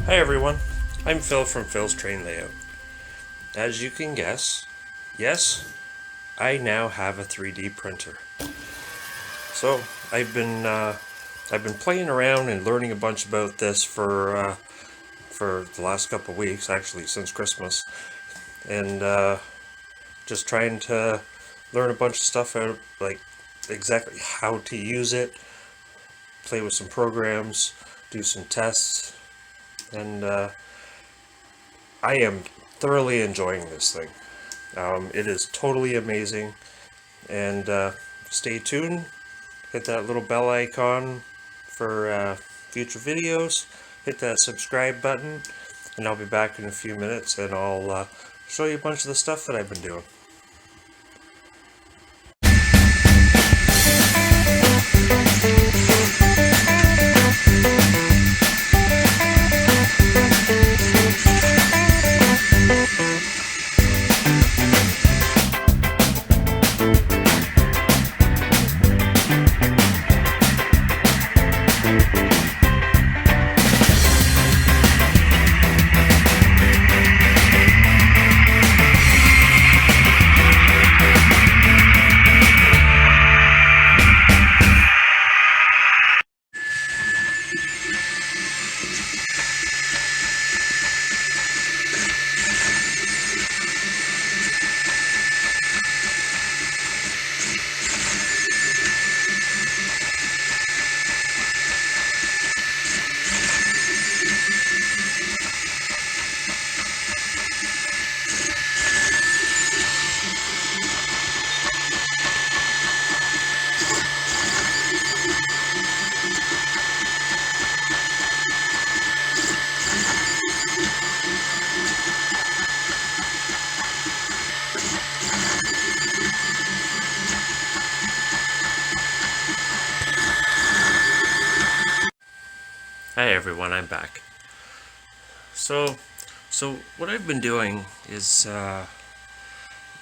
Hi everyone, I'm Phil from Phil's Train Layout. As you can guess, yes, I now have a 3D printer. So I've been playing around and learning a bunch about this for the last couple of weeks, actually since Christmas, and just trying to learn a bunch of stuff out, like exactly how to use it, play with some programs, do some tests, and I am thoroughly enjoying this thing. It is totally amazing, and stay tuned. Hit that little bell icon for future videos. Hit that subscribe button, and I'll be back in a few minutes, and I'll show you a bunch of the stuff that I've been doing. Hi everyone, I'm back. So, so what I've been doing is I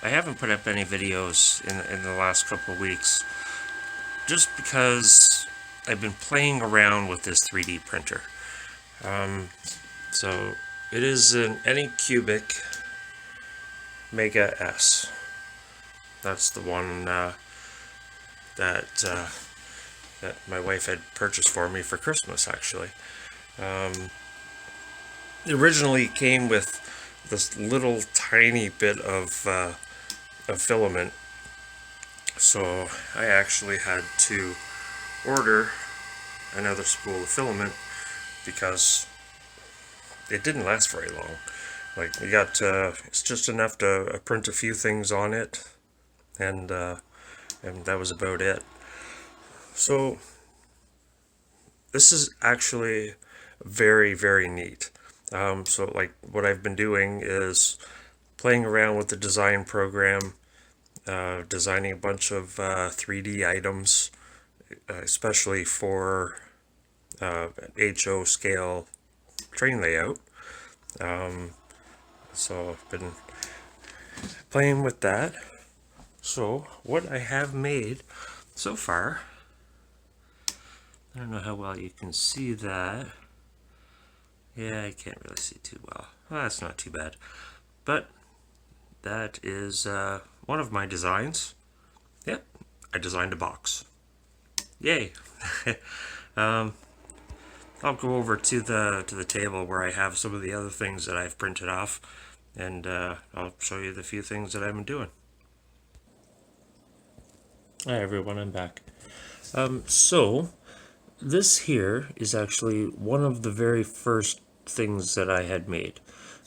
haven't put up any videos in the last couple of weeks, just because I've been playing around with this 3D printer. So it is an Anycubic Mega S. That's the one that that my wife had purchased for me for Christmas, actually. It originally came with this little tiny bit of filament, so I actually had to order another spool of filament because it didn't last very long. Like, we got it's just enough to print a few things on it, and that was about it. So this is actually very neat. So like what I've been doing is playing around with the design program, designing a bunch of 3D items, especially for HO scale train layout. So I've been playing with that. So what I have made so far, I don't know how well you can see that. Yeah, I can't really see too well. Well, that's not too bad. But that is one of my designs. Yep, I designed a box. Yay! um, I'll go over to the table where I have some of the other things that I've printed off, and I'll show you the few things that I've been doing. Hi everyone, I'm back. So this here is actually one of the very first things that I had made.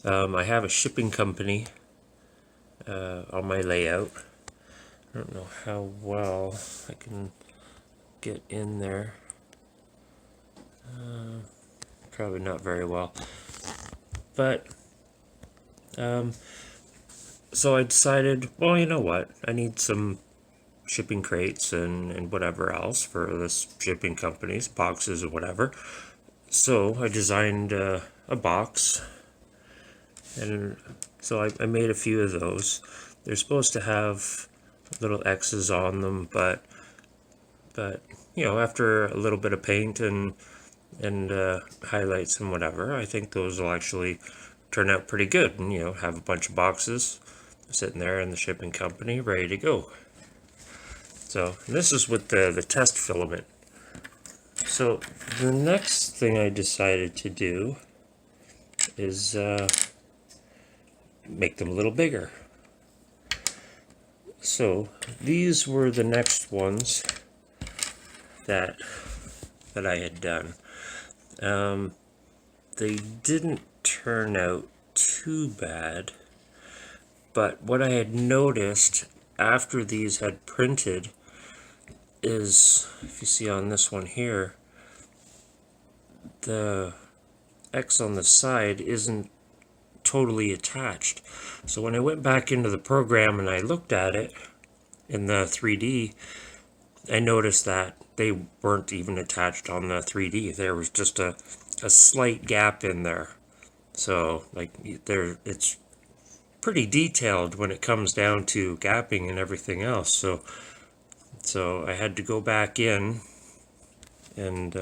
I have a shipping company on my layout. I don't know how well I can get in there. Probably not very well. But, so I decided, well, you know what? I need some shipping crates and whatever else for this shipping companies, boxes or whatever. So I designed a box, and so I made a few of those. They're supposed to have little X's on them, but you know, after a little bit of paint and and highlights and whatever, I think those will actually turn out pretty good, and have a bunch of boxes sitting there in the shipping company ready to go. So this is with the test filament. So the next thing I decided to do is make them a little bigger. So these were the next ones that I had done. They didn't turn out too bad, but what I had noticed after these had printed is, if you see on this one here, the X on the side isn't totally attached. So when I went back into the program and I looked at it in the 3D, I noticed that they weren't even attached on the 3D. There was just a slight gap in there. So like it's pretty detailed when it comes down to gapping and everything else. So I had to go back in and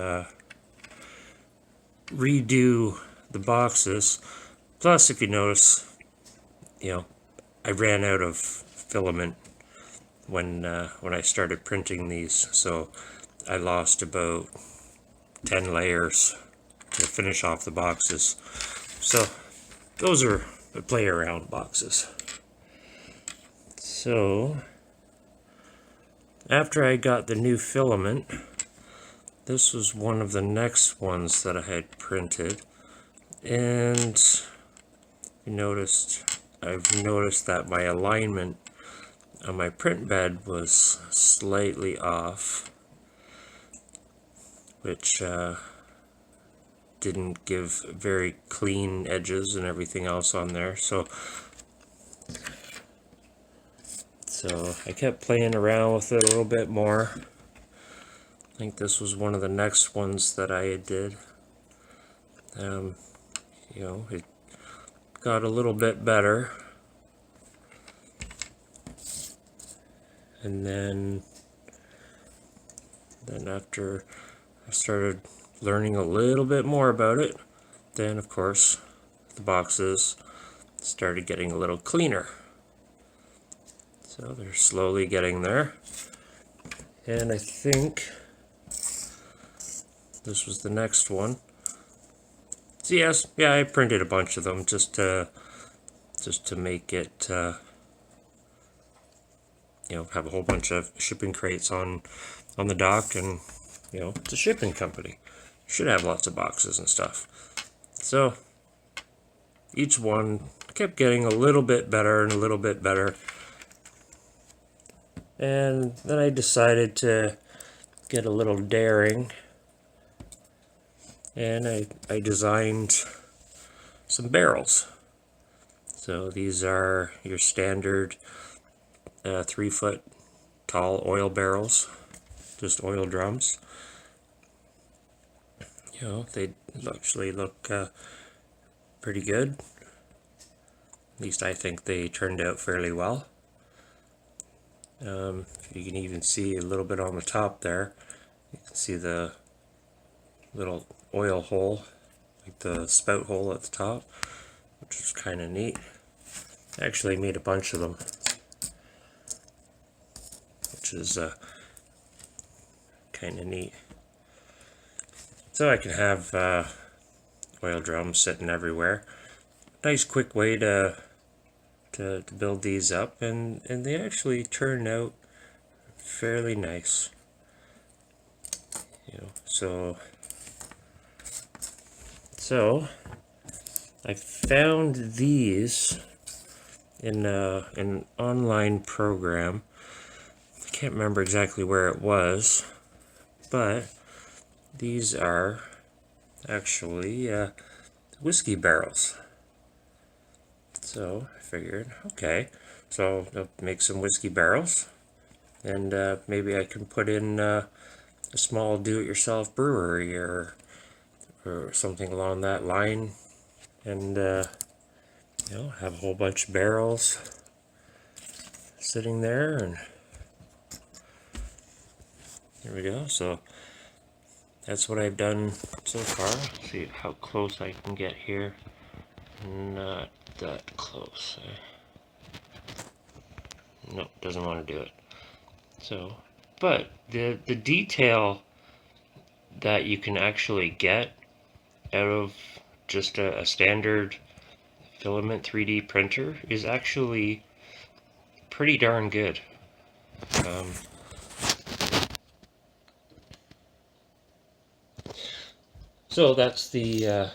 redo the boxes. Plus, if you notice, I ran out of filament when I started printing these, so I lost about 10 layers to finish off the boxes. So those are the play around boxes. So after I got the new filament, this was one of the next ones that I had printed, and I've noticed that my alignment on my print bed was slightly off, which didn't give very clean edges and everything else on there. So I kept playing around with it a little bit more. I think this was one of the next ones that I did. It got a little bit better. And then after I started learning a little bit more about it, then of course the boxes started getting a little cleaner. So they're slowly getting there. And I think this was the next one. So yes, yeah, I printed a bunch of them just to make it have a whole bunch of shipping crates on the dock, and it's a shipping company. Should have lots of boxes and stuff. So each one kept getting a little bit better and a little bit better. And then I decided to get a little daring, and I designed some barrels. So these are your standard 3-foot tall oil barrels, just oil drums. They actually look pretty good. At least I think they turned out fairly well. You can even see a little bit on the top there. You can see the little oil hole, like the spout hole at the top, which is kind of neat. I actually made a bunch of them, which is kind of neat. So I can have oil drums sitting everywhere. Nice quick way to build these up, and they actually turn out fairly nice. So I found these in an online program. I can't remember exactly where it was, but these are actually whiskey barrels. So I figured, okay, so I'll make some whiskey barrels, and maybe I can put in a small do-it-yourself brewery or something along that line, and have a whole bunch of barrels sitting there, and there we go. So that's what I've done so far. Let's see how close I can get here. Not that close. Nope, doesn't want to do it. So, but the detail that you can actually get out of just a standard filament 3D printer is actually pretty darn good. So that's the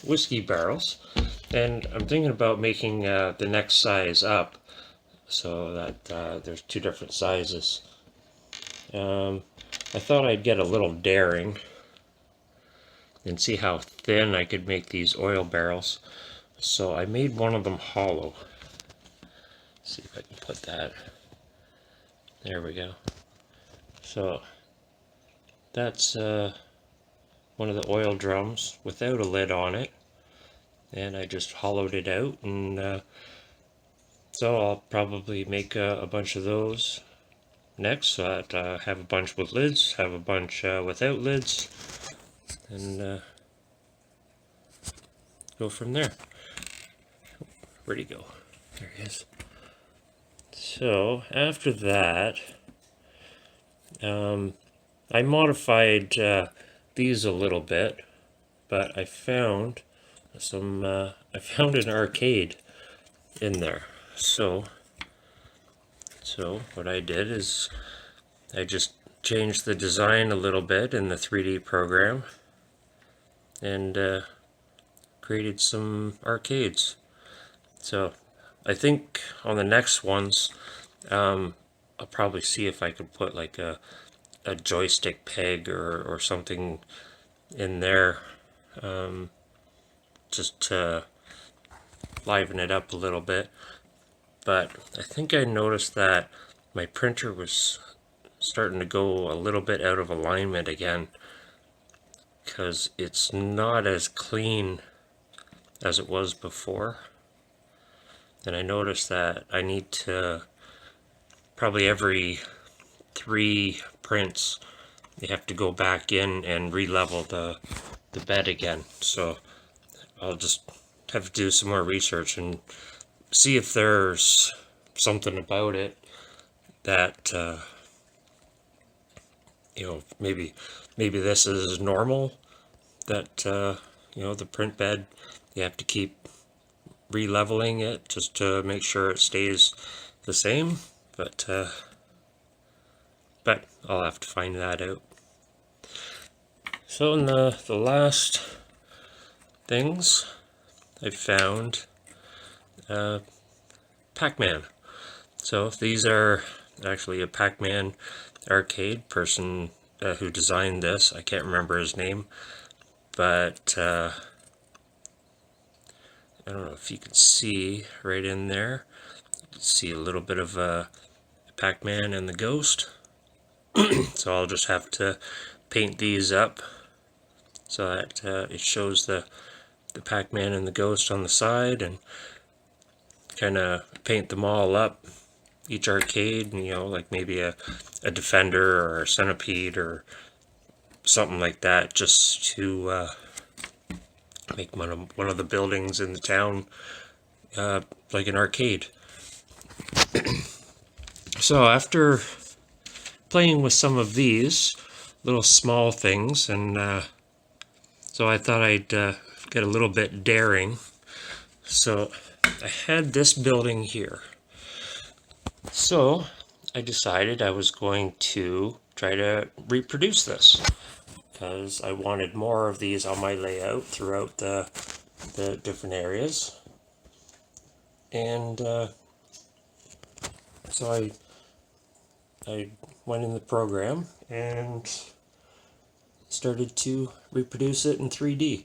whiskey barrels, and I'm thinking about making the next size up, so that there's two different sizes. I thought I'd get a little daring and see how thin I could make these oil barrels. So I made one of them hollow. Let's see if I can put that. There we go. So that's one of the oil drums without a lid on it, and I just hollowed it out, and so I'll probably make a bunch of those next. So that have a bunch with lids, have a bunch without lids, and go from there. Where'd he go? There he is. So after that, I modified these a little bit, but I found I found an arcade in there. So what I did is I just changed the design a little bit in the 3D program and created some arcades. So I think on the next ones, I'll probably see if I could put like a joystick peg or something in there, just to liven it up a little bit. But I think I noticed that my printer was starting to go a little bit out of alignment again, because it's not as clean as it was before. And I noticed that I need to, probably every 3 prints, you have to go back in and re-level the bed again. So I'll just have to do some more research and see if there's something about it that maybe this is normal, that the print bed, you have to keep re-leveling it just to make sure it stays the same, but I'll have to find that out. So in the last things I found, Pac-Man. So these are actually a Pac-Man arcade. Person who designed this, I can't remember his name, but I don't know if you can see right in there. You can see a little bit of Pac-Man and the Ghost. So I'll just have to paint these up so that it shows the Pac-Man and the Ghost on the side, and kind of paint them all up, each arcade, like maybe a Defender or a Centipede or something like that, just to make one of the buildings in the town like an arcade. So after playing with some of these little small things, and so I thought I'd get a little bit daring. So I had this building here. So I decided I was going to try to reproduce this, because I wanted more of these on my layout throughout the different areas. And so I went in the program and started to reproduce it in 3D.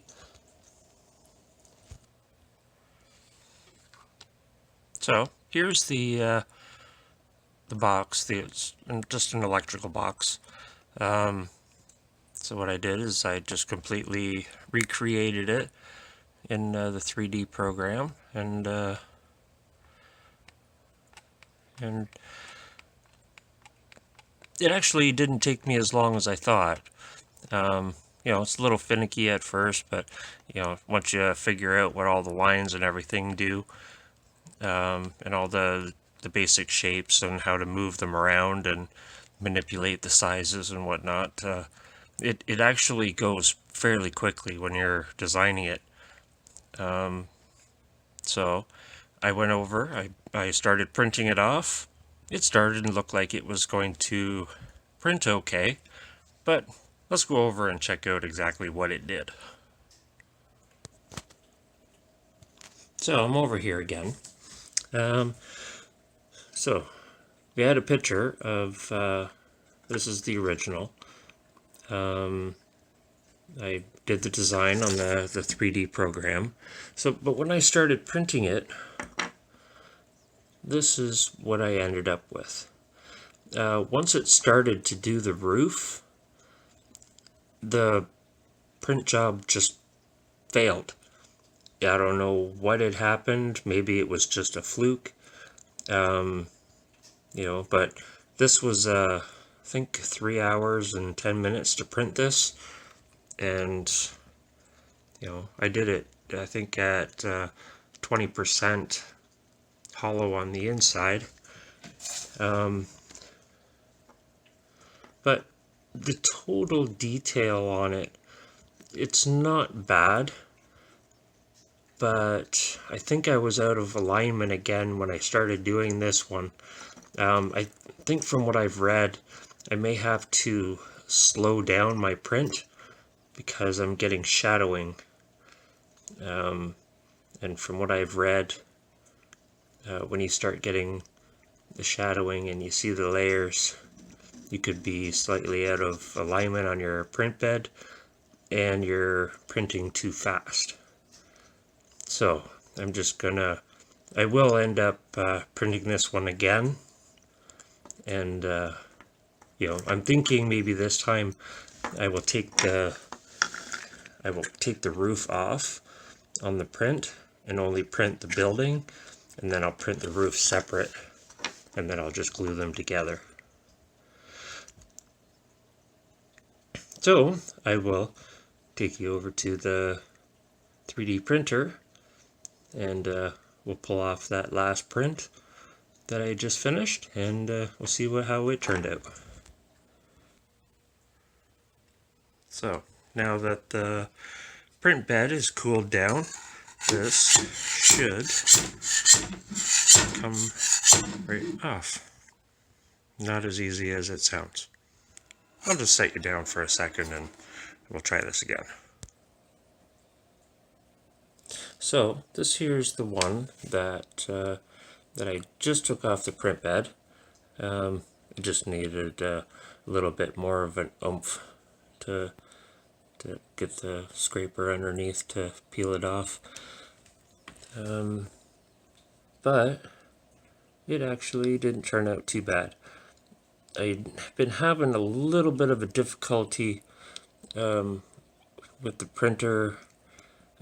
So here's the box. It's just an electrical box. So what I did is I just completely recreated it in the 3D program, and it actually didn't take me as long as I thought. It's a little finicky at first, but once you figure out what all the lines and everything do, and all the basic shapes and how to move them around and manipulate the sizes and whatnot, it actually goes fairly quickly when you're designing it. So I went over, I started printing it off. It started and looked like it was going to print okay, but let's go over and check out exactly what it did. So I'm over here again. So we had a picture of, this is the original. I did the design on the 3D program. So, but when I started printing it, this is what I ended up with. Once it started to do the roof, the print job just failed. I don't know what had happened. Maybe it was just a fluke. But this was, I think, 3 hours and 10 minutes to print this. And, I did it, I think, at 20% hollow on the inside. But the total detail on it, it's not bad. But I think I was out of alignment again when I started doing this one. I think from what I've read, I may have to slow down my print because I'm getting shadowing. And from what I've read, when you start getting the shadowing and you see the layers, you could be slightly out of alignment on your print bed and you're printing too fast. So I'm just gonna, I will end up printing this one again, and I'm thinking maybe this time I will take the roof off on the print and only print the building, and then I'll print the roof separate, and then I'll just glue them together. So I will take you over to the 3D printer, and we'll pull off that last print that I just finished, and we'll see how it turned out. So now that the print bed is cooled down, this should come right off. Not as easy as it sounds. I'll just set you down for a second and we'll try this again. So this here's the one that I just took off the print bed. It just needed a little bit more of an oomph to get the scraper underneath to peel it off. But it actually didn't turn out too bad. I've been having a little bit of a difficulty with the printer.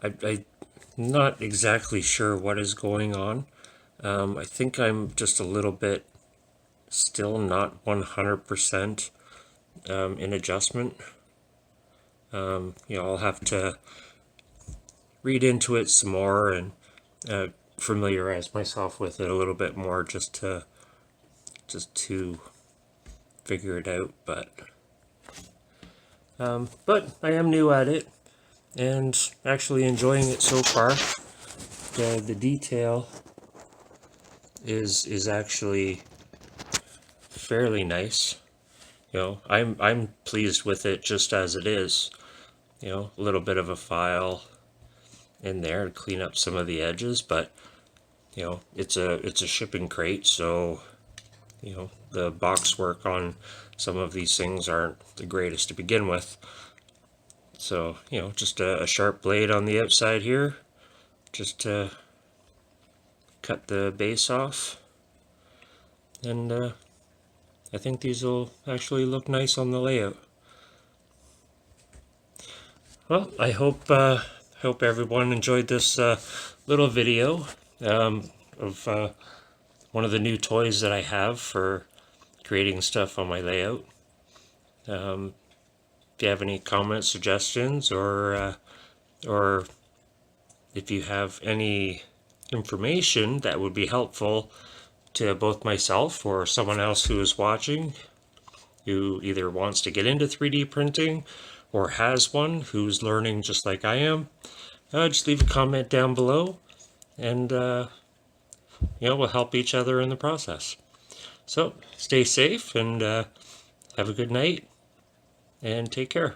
I'm not exactly sure what is going on. I think I'm just a little bit still not 100% in adjustment. I'll have to read into it some more and familiarize myself with it a little bit more just to figure it out. But I am new at it and actually enjoying it so far. The detail is actually fairly nice. I'm pleased with it just as it is. A little bit of a file in there to clean up some of the edges, but it's a shipping crate, so the box work on some of these things aren't the greatest to begin with. So just a sharp blade on the outside here, just to cut the base off, and I think these will actually look nice on the layout. Well, I hope everyone enjoyed this little video of one of the new toys that I have for creating stuff on my layout. if you have any comments, suggestions, or if you have any information that would be helpful to both myself or someone else who is watching, who either wants to get into 3D printing or has one, who's learning just like I am, just leave a comment down below, and we'll help each other in the process. So stay safe and have a good night and take care.